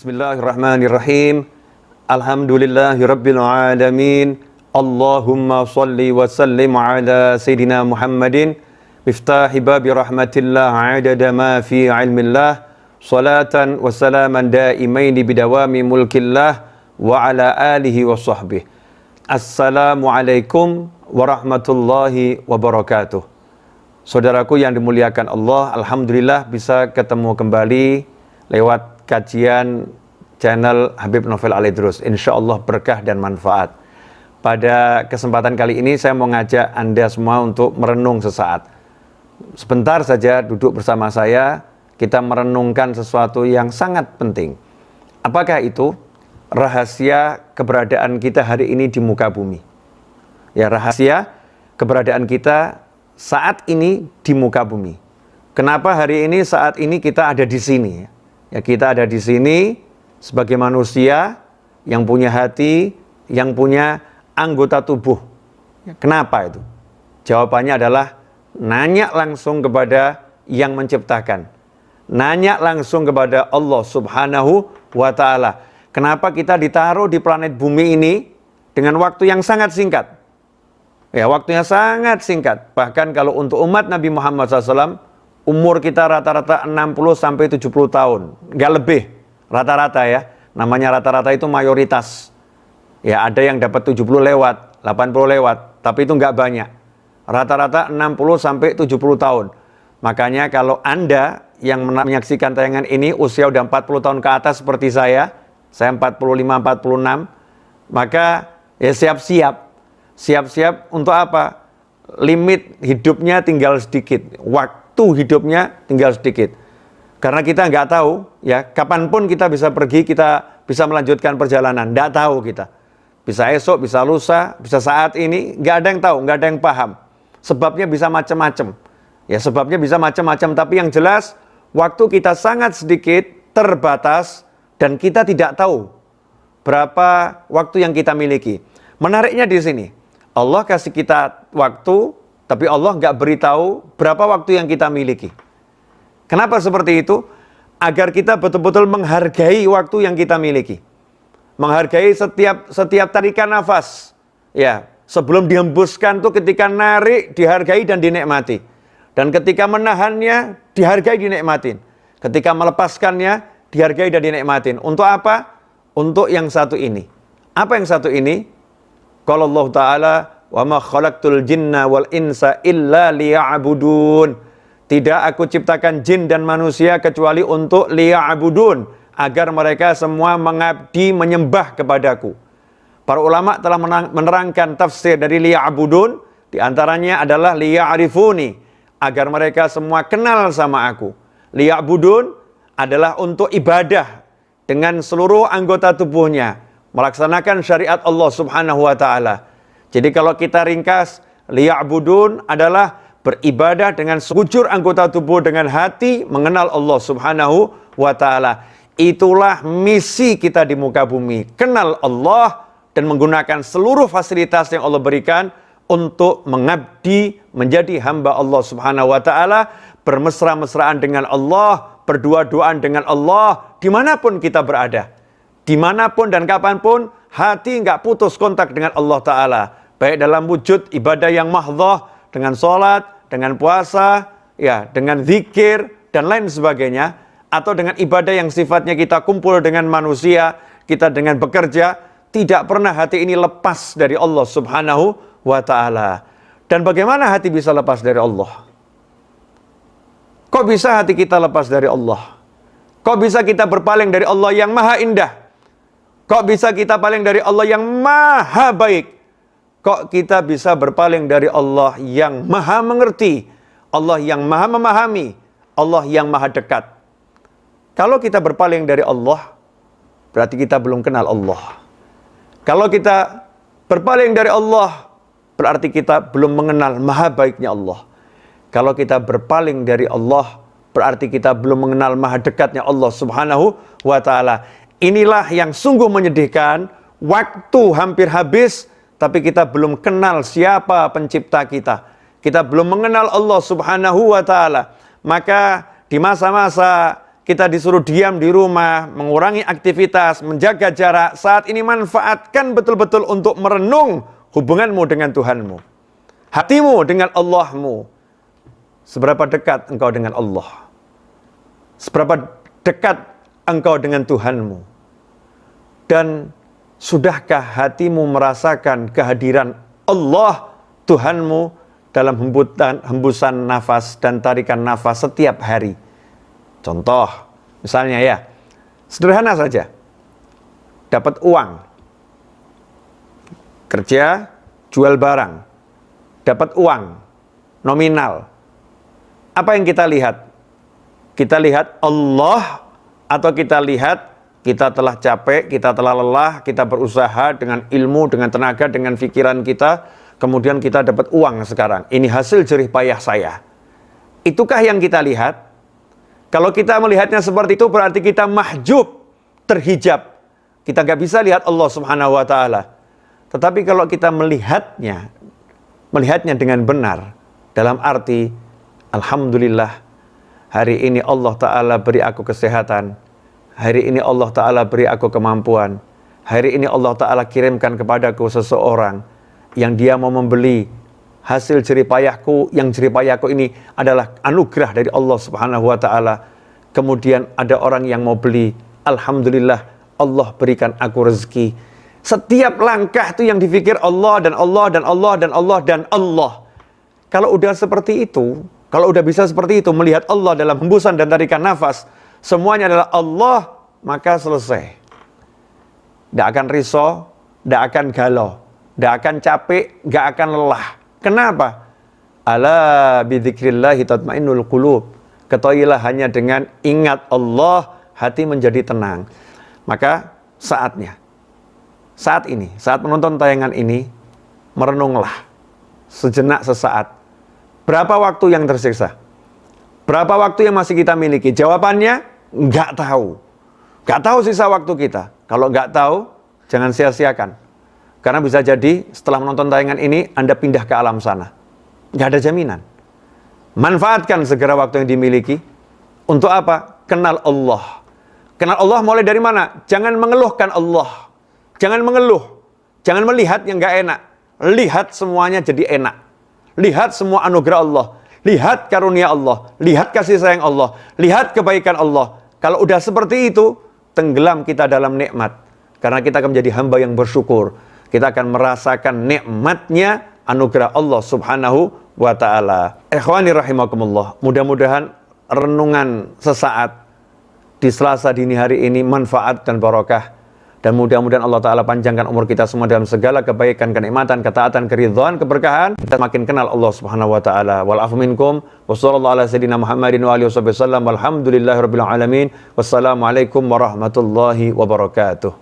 Bismillahirrahmanirrahim. Alhamdulillahirabbil alamin. Allahumma shalli wa sallim ala sayidina Muhammadin miftahi babi rahmatillah adada ma fi ilmillah salatan wa salaman daimaini bidawami mulkillah wa ala alihi wa sahbihi. Assalamualaikum warahmatullahi wabarakatuh. Saudaraku yang dimuliakan Allah, alhamdulillah bisa ketemu kembali lewat kajian channel Habib Novel Al-Idrus. Insya Allah berkah dan manfaat. Pada kesempatan kali ini saya mau ngajak Anda semua untuk merenung sesaat. Sebentar saja duduk bersama saya, kita merenungkan sesuatu yang sangat penting. Apakah itu? Rahasia keberadaan kita hari ini di muka bumi. Ya, rahasia keberadaan kita saat ini di muka bumi. Kenapa hari ini saat ini kita ada di sini? Ya, kita ada di sini sebagai manusia yang punya hati, yang punya anggota tubuh. Ya, kenapa itu? Jawabannya adalah nanya langsung kepada yang menciptakan. Nanya langsung kepada Allah Subhanahu wa Ta'ala. Kenapa kita ditaruh di planet bumi ini dengan waktu yang sangat singkat? Ya, waktunya sangat singkat. Bahkan kalau untuk umat Nabi Muhammad SAW, umur kita rata-rata 60-70 tahun. Nggak lebih, rata-rata ya. Namanya rata-rata itu mayoritas. Ya, ada yang dapat 70 lewat, 80 lewat. Tapi itu nggak banyak. Rata-rata 60-70 tahun. Makanya kalau Anda yang menyaksikan tayangan ini, usia udah 40 tahun ke atas seperti saya 45-46, maka ya siap-siap. Siap-siap untuk apa? Limit hidupnya tinggal sedikit. Waktu hidupnya tinggal sedikit. Karena kita nggak tahu, ya, kapanpun kita bisa pergi, kita bisa melanjutkan perjalanan. Nggak tahu kita. Bisa esok, bisa lusa, bisa saat ini. Nggak ada yang tahu, nggak ada yang paham. Sebabnya bisa macam-macam. Ya, sebabnya bisa macam-macam. Tapi yang jelas, waktu kita sangat sedikit, terbatas, dan kita tidak tahu berapa waktu yang kita miliki. Menariknya di sini, Allah kasih kita waktu, tapi Allah nggak beritahu berapa waktu yang kita miliki. Kenapa seperti itu? Agar kita betul-betul menghargai waktu yang kita miliki. Menghargai setiap tarikan nafas. Ya, sebelum dihembuskan tuh ketika narik, dihargai dan dinikmati. Dan ketika menahannya, dihargai, dinikmatin. Ketika melepaskannya, dihargai dan dinikmatin. Untuk apa? Untuk yang satu ini. Apa yang satu ini? Qala Allah Ta'ala, wa ma khalaqtul jinna wal insa illa liya'budun. Tidak aku ciptakan jin dan manusia kecuali untuk liya'budun, agar mereka semua mengabdi, menyembah kepadaku. Para ulama telah menerangkan tafsir dari liya'budun, di antaranya adalah liya'rifuni, agar mereka semua kenal sama aku. Liya'budun adalah untuk ibadah dengan seluruh anggota tubuhnya, melaksanakan syariat Allah Subhanahu wa Ta'ala. Jadi kalau kita ringkas, liya'budun adalah beribadah dengan sekujur anggota tubuh, dengan hati mengenal Allah Subhanahu wa Ta'ala. Itulah misi kita di muka bumi, kenal Allah dan menggunakan seluruh fasilitas yang Allah berikan untuk mengabdi, menjadi hamba Allah Subhanahu wa Ta'ala, bermesra-mesraan dengan Allah, berdua-duaan dengan Allah, dimanapun kita berada. Dimanapun dan kapanpun, hati nggak putus kontak dengan Allah Ta'ala. Baik dalam wujud ibadah yang mahdhah, dengan sholat, dengan puasa, ya, dengan zikir, dan lain sebagainya. Atau dengan ibadah yang sifatnya kita kumpul dengan manusia, kita dengan bekerja, tidak pernah hati ini lepas dari Allah Subhanahu wa Ta'ala. Dan bagaimana hati bisa lepas dari Allah? Kok bisa hati kita lepas dari Allah? Kok bisa kita berpaling dari Allah yang maha indah? Kok bisa kita paling dari Allah yang maha baik? Kok kita bisa berpaling dari Allah yang maha mengerti? Allah yang maha memahami? Allah yang maha dekat? Kalau kita berpaling dari Allah, berarti kita belum kenal Allah. Kalau kita berpaling dari Allah, berarti kita belum mengenal maha baiknya Allah. Kalau kita berpaling dari Allah, berarti kita belum mengenal maha dekatnya Allah Subhanahu wa Ta'ala. Inilah yang sungguh menyedihkan. Waktu hampir habis, tapi kita belum kenal siapa pencipta kita. Kita belum mengenal Allah Subhanahu wa Ta'ala. Maka di masa-masa kita disuruh diam di rumah, mengurangi aktivitas, menjaga jarak, saat ini manfaatkan betul-betul untuk merenung hubunganmu dengan Tuhanmu. Hatimu dengan Allahmu. Seberapa dekat engkau dengan Allah? Seberapa dekat engkau dengan Tuhanmu? Dan sudahkah hatimu merasakan kehadiran Allah Tuhanmu dalam hembusan nafas dan tarikan nafas setiap hari? Contoh, misalnya ya, sederhana saja. Dapat uang, kerja, jual barang, dapat uang, nominal. Apa yang kita lihat? Kita lihat Allah atau kita lihat kita telah capek, kita telah lelah, kita berusaha dengan ilmu, dengan tenaga, dengan pikiran kita, kemudian kita dapat uang sekarang. Ini hasil jerih payah saya. Itukah yang kita lihat? Kalau kita melihatnya seperti itu berarti kita mahjub, terhijab. Kita nggak bisa lihat Allah Subhanahu wa Ta'ala. Tetapi kalau kita melihatnya dengan benar, dalam arti alhamdulillah, hari ini Allah Ta'ala beri aku kesehatan, hari ini Allah Ta'ala beri aku kemampuan, hari ini Allah Ta'ala kirimkan kepadaku seseorang yang dia mau membeli hasil jerih payahku, yang jerih payahku ini adalah anugerah dari Allah Subhanahu wa Ta'ala. Kemudian ada orang yang mau beli, alhamdulillah Allah berikan aku rezeki. Setiap langkah itu yang dipikir Allah dan Allah dan Allah dan Allah dan Allah. Kalau udah seperti itu, kalau udah bisa seperti itu, melihat Allah dalam hembusan dan tarikan nafas, semuanya adalah Allah, maka selesai. Tidak akan risau, tidak akan galau, tidak akan capek, tidak akan lelah. Kenapa? Ala bidzikrillahi tatmainnul qulub. Ketahuilah hanya dengan ingat Allah, hati menjadi tenang. Maka saat ini, saat menonton tayangan ini, merenunglah sejenak sesaat. Berapa waktu yang tersiksa? Berapa waktu yang masih kita miliki? Jawabannya, nggak tahu. Nggak tahu sisa waktu kita. Kalau nggak tahu, jangan sia-siakan. Karena bisa jadi setelah menonton tayangan ini, Anda pindah ke alam sana. Nggak ada jaminan. Manfaatkan segera waktu yang dimiliki. Untuk apa? Kenal Allah. Kenal Allah mulai dari mana? Jangan mengeluhkan Allah. Jangan mengeluh. Jangan melihat yang nggak enak. Lihat semuanya jadi enak. Lihat semua anugerah Allah. Lihat karunia Allah. Lihat kasih sayang Allah. Lihat kebaikan Allah. Kalau udah seperti itu, tenggelam kita dalam nikmat. Karena kita akan menjadi hamba yang bersyukur. Kita akan merasakan nikmatnya anugerah Allah Subhanahu wa Ta'ala. Ikhwani rahimakumullah. Mudah-mudahan renungan sesaat di Selasa dini hari ini manfaat dan barokah. Dan mudah-mudahan Allah Ta'ala panjangkan umur kita semua dalam segala kebaikan, kenikmatan, ketaatan, keridhaan, keberkahan. Kita makin kenal Allah Subhanahu wa Ta'ala. Wal afu minkum. Wassallallahu ala sayyidina Muhammadin wa alihi wasallam. Walhamdulillahi rabbil alamin. Wassalamualaikum warahmatullahi wabarakatuh.